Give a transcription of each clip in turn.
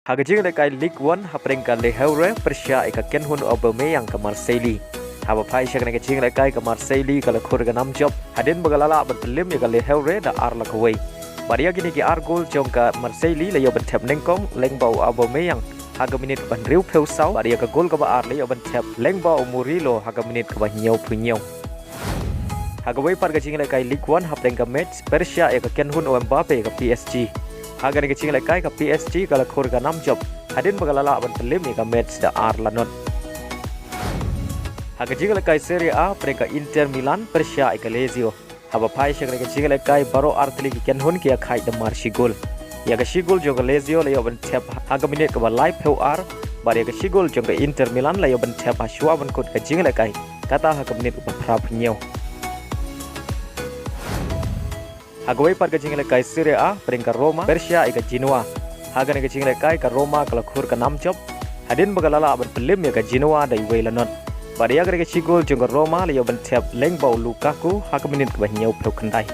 Haga jing le kai League 1 hapreng ka le Heure Persia ika ken hun Aubameyang ka Marseille. Haba pai shak ne jing le kai ka Marseille ka le khur ga nam job hadin bagalala ban pelim ka le Heure da ar la kawai. Baria gini ki ar gol jong ka Marseille le yo ban thep nengkong Lyngba Aubameyang haga minit ban riu pheu sau baria ka gol ka ba ar le yo ban thep Lyngba Murilo haga minit ka ba nyau phunyau. Haga wei par ka jing le kai League 1 hapreng ka match Persia ika ken hun Mbappe ka PSG. Haga ni kecing lekai ke PSG kalau khur ka nam job hadin bagalala ban pelim ka match da ar lanot. Haga jing lekai Serie A preka Inter Milan Persia ka Lazio. Haba pai shak ni kecing lekai baro artli ki ken hun ki khai da mar shigol. Ya ka shigol jo ka Lazio le yo ban tap haga minit ka ba live heu ar bar ya ka shigol jo ka Inter Milan le yo ban tap shwa ban kut ka jing lekai kata haga minit ba phrap nyau. Hagawai par kecing lekai Serie A peringkat Roma Persia ika Genoa. Haga ni kecing lekai ka Roma kalau khur ka nam job hadin bagalala ban pelim ya ka Genoa dai wei lanot. Baria ka chigol jong Roma le yo ban tap Lyngba Lukaku haga minit ka nyau pheu khandai.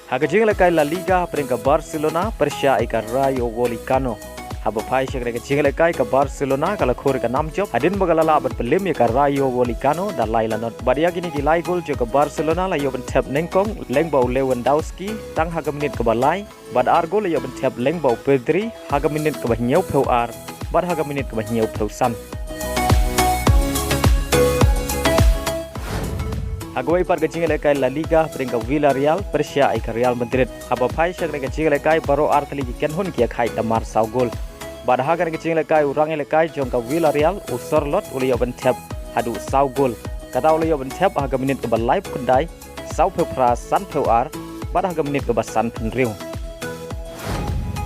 Haga jing lekai La Liga peringkat Barcelona Persia ika Rayo Vallecano. Haba pai shak rega jing lekai ka Barcelona kalau khur ka nam job hadin bagalala ban pelim ya ka Rayo Vallecano da lai lanot. Baria gini ki lai gol jo ka Barcelona la yo ban tap nengkong Lyngba Lewandowski tang haga minit ka ba lai bad ar gol yo ban tap Lyngba Pedri haga minit ka ba nyau pheu ar bad haga minit ka ba nyau pheu san. Hagawai par ka jing lekai La Liga peringkat Villarreal Persia ika Real Madrid. Haba pai shak rega jing lekai baro artli ki ken hun ki khai da mar sau gol. Bad haga ni kecing lekai urang lekai jong ka Villarreal usor lot uli yo ban tap hadu sau gol. Kata uli yo ban tap haga minit ke ba live kundai sau pheu pra san pheu ar bad haga minit ke ba san phen riu.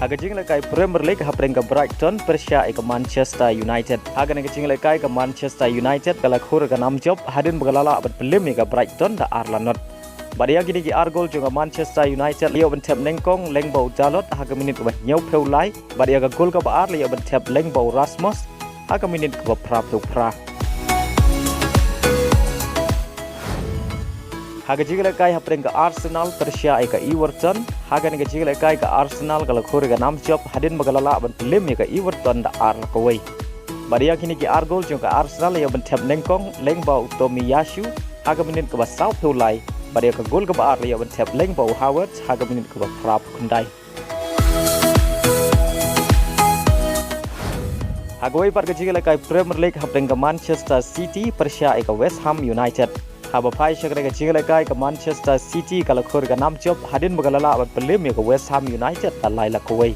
Haga jing lekai Premier League hapreng ka Brighton Persia ika Manchester United. Haga ni kecing lekai ka Manchester United kala khur ka nam job hadin bagalala ban pelim ka Brighton da ar lanot. Baria gini ki ar gol jong Manchester United leo ban tap nengkong Lyngba Dalot haga minit ba nyau pheu lai baria ka gol ka ba ar leo ban tap Lyngba Rasmus haga minit ka ba pra pheu pra. Haga jing lekai hapreng ka Arsenal Persia ika Everton. Haga ni ka jing lekai ka Arsenal kalau khur ka nam job hadin bagalala ban pelim ka Everton da ar kawai. Baria gini ki ar gol jong ka Arsenal leo ban tap nengkong Lyngba Tomiyasu haga minit ka ba sau pheu lai baria ka gol ka ba ar leo ban tap Lyngba Howard haga minit ka ba phrap kundai. Hagawai par ka jing lekai Premier League hapreng ka Manchester City Persia ika West Ham United. Haba pai shak rega jing lekai ka Manchester City kalau khur ka nam job hadin bagalala ban pelim ka West Ham United da lai la kawai.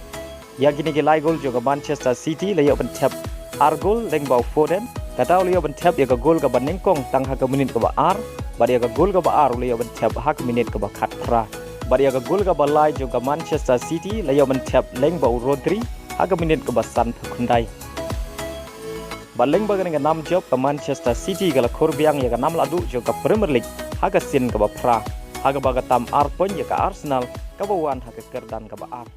Ya gini ki lai gol jo ka Manchester City le yo ban tap ar gol Lyngba Foden kata le yo ban tap ya ka gol ka ban nengkong tang haga minit ka ba ar baria ka gol ka ba ar le yo ban tap haga minit ka ba khat pra. Baria ka gol ka ba lai jo ka Manchester City le yo ban tap Lyngba Rodri haga minit ka ba san phundai. Baling bagan ka nam job ka Manchester City kala khur biang ya ka nam ladu jo ka Premier League haga sin ka ba pra haga baga tam ar pon ya ka Arsenal ka ba wan haga kerdan ka ba ar.